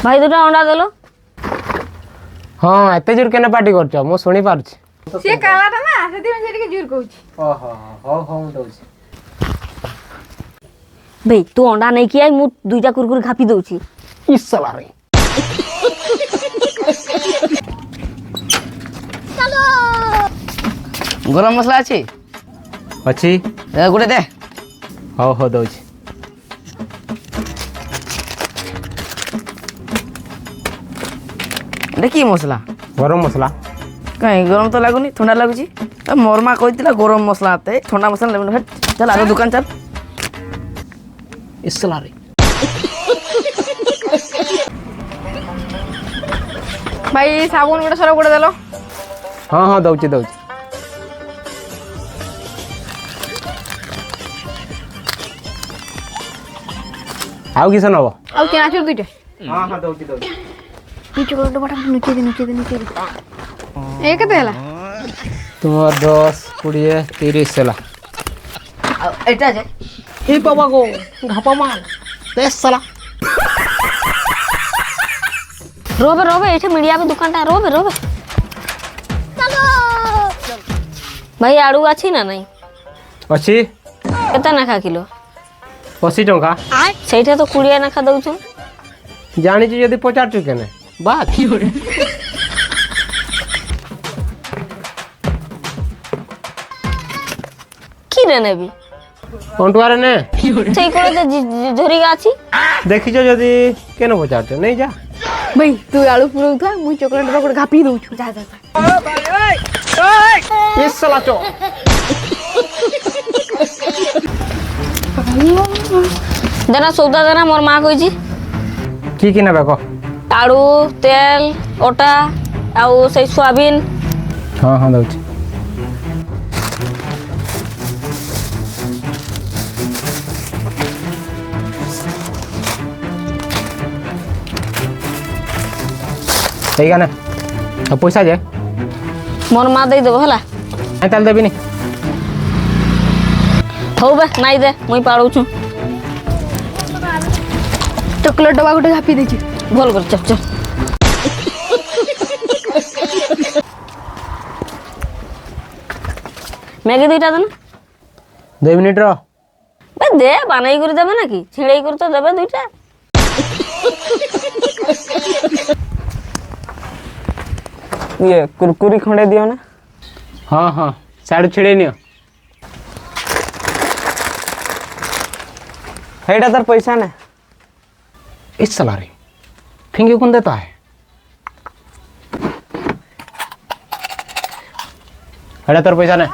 भाई दुटा अंडा देलो। हाँ एते जोर केने पार्टी करछ मु सुनी पारछि से कालाटा ना सेति में से जोर कहूछि। ओहो हो हो दउछि भाई तू अंडा नहीं किया मु दुईटा कुरकुरी खापी दउछि। इस साला रे गरम मसला अछि अछि गुटे दे हो हो दउछि देखी मसला गरम मसला कहीं गरम तो लागुनी ठंडा लागुची मोर माँ कहती गरम मसला आते ठंडा मसला लेबन हट चल आगे दुकान चल इस साला रे भाई साबुन गुटे सरफ गुटे देलो। हाँ हाँ दउछि दउछि आउ किस नबो आ चनाचुर दुइटे हाँ हाँ दउछि दउछि ई चॉकलेट बटा नीचे दे ए केते हला तुमर 10 20 30 सेला एटा जे ए बाबा गो घापा मार ते साला रोबे रोबे एठे मीडिया पे दुकान टा रोबे रोबे चलो भाई आड़ू अछि ना नहीं अछि केते नाखा किलो 80 टंका सेठे तो 20 नाखा दउछु। जानी छी यदि 50 टके ने बात की रे नेबी अंटुआरे ने सेई कोले झरी गाछि देखिछ जदि केन 50 नहीं जा भाई तू आलू पुरो था मु चॉकलेट बटा गुटे खापी दउछु जा जा इस साला चो देना सौदा देना मोर माँ कहिछि की नेबे को आड़ू तेल ओटा आउ से सोयाबीन। हाँ हाँ दउछि ठीक है ना अब पैसा जे मोर माँ दे देबो हला नहीं ताल देबी नहीं हौ बे नाई दे मुई पाड़ू छु चॉकलेट डब्बा गुटे खापी देछि भल कर चल चल मैगी दुईटा देना 2 मिनिट रो बे दे बानाई कर देबे ना कि छिड़ाई कर तो देबे दुईटा। ये कुरकुरी खंडे दियो ना हाँ हाँ साइड छिड़े नियो हेटा तर पैसा ना इस साला रे फिंगे कौन देता है हेड़ा तोर पैसा ने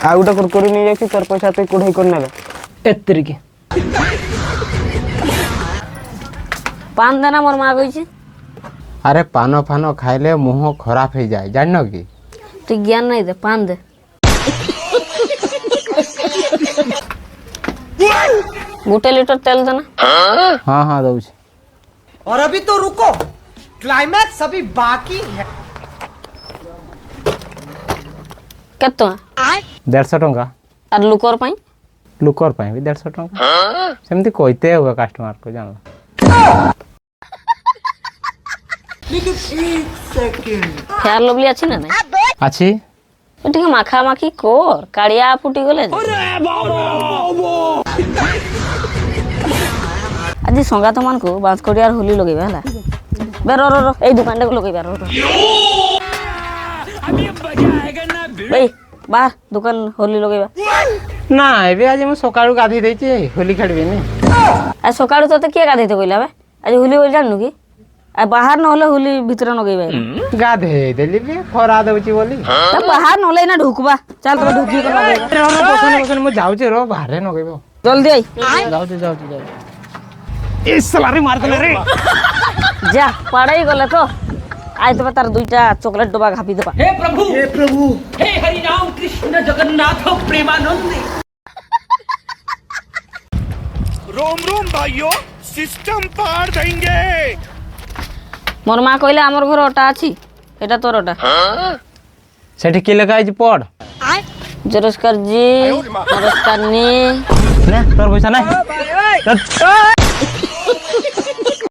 आ गुटे कुरकुरी नहीं जाछि तोर पैसा ते कुढ़ई कर नेबे एतरी के पान देना मोर माँ कहिछि अरे पानो फानो खाइले मुंह खराब हो जाए जाननो की तू ज्ञान नहीं दे पान दे गोटे लीटर तेल देना। हाँ हाँ दउछि और अभी तो रुको क्लाइमैक्स अभी बाकी है। केतो 150 टंका और लुकर पाई लुकर पाए भी 150 टंका सेमती कहते हुए कस्टमर को जानला फेयर लवली अछि ना नहीं अच्छी ठीक माखा माखी कोर काड़िया फुटी गले आज संगात मान को बात करियार होली लगेबा हला बे रो रो रो ए दुकान रे लगेबा रो रो बे बाहर दुकान होली लगेबा ना एबे आज मैं सकाळू गाधी देछि होली खेलबे ने आ सकाळू तते के गाधे ते कइला बे आज होली होली जाननु की आ बाहर न होले होली भीतर न गइबा गाधे देली बे खरा दउछि बोली त बाहर न होले ना ढुकबा चल तो ढुकी के लगेबा बसन बसन मु जाउछि रो बाहरे न गइबो जल्दी आई जाउछि ए साला रे मार देले रे जा पढ़ाई गले तो आज तो तार दुईटा चॉकलेट डब्बा खापी देबा। हे प्रभु हे हरि राम कृष्ण जगन्नाथ प्रेमानंद। रोम रोम भाइयों सिस्टम पार देंगे। मोर माँ कहले आमर घर अटा अछि एटा तोर अटा सेठी की लगा पढ़ জোরস্কার জি নমস্কার নি নে তোর পয়সা নাই